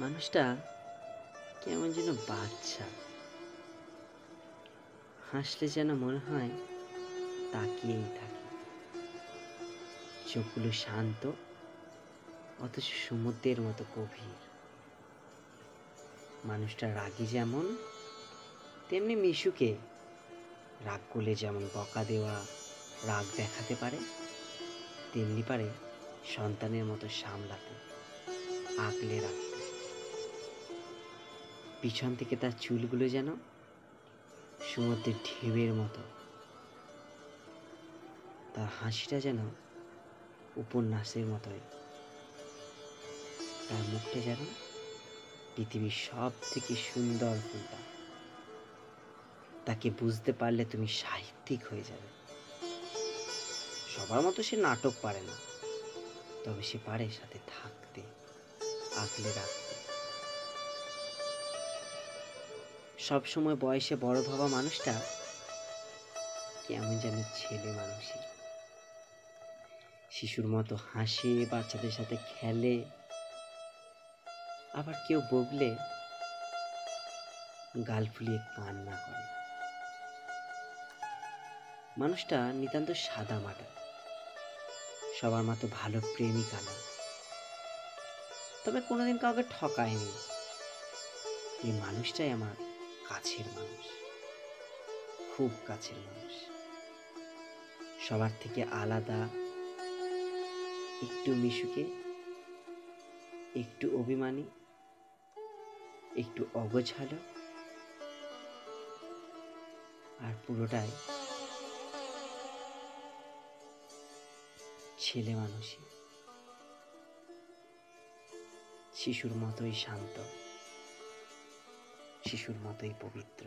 মানুষটা কেমন যেন বাচ্চা, হাসলে যেন মনে হয় তাকিয়েই থাকে। চোখগুলো শান্ত, অথচ সমুদ্রের মতো গভীর। মানুষটা রাগী যেমন, তেমনি মিশুকে রাগ করলে যেমন বকা দেওয়া, রাগ দেখাতে পারে, তেমনি পারে সন্তানের মতো সামলাতে, আগলে রাখতে। পিছন থেকে তার চুলগুলো যেন সমুদ্রের ঢেউয়ের মতো, তার হাসিটা যেন উপন্যাসের মতোই, তার মুখটা যেন পৃথিবীর সব থেকে সুন্দর ফুলটা। তাকে বুঝতে পারলে তুমি সাহিত্যিক হয়ে যাবে। সবার মতো সে নাটক পারে না, তবে সে পারে সাথে থাকতে, আগলে রাখতে। সব সময় বয়সে বড় ভাবা মানুষটা কেমন যেন ছেলে মানুষই, শিশুর মতো হাসে, বাচ্চাদের সাথে খেলে, আবার কেউ বকলে গাল ফুলিয়ে কান্না করে। মানুষটা নিতান্ত সাদা মাটা, সবার মতো ভালো প্রেমিকা না, তবে কোনোদিন কাউকে ঠকায়নি। এই মানুষটাই আমার কাছের মানুষ, খুব কাছের মানুষ। সবার থেকে আলাদা, একটু মিশুকে, একটু অভিমানী, একটু অগোছালো, আর পুরোটাই ছেলে মানুষই। শিশুর মতোই শান্ত, শিশুর মতোই পবিত্র।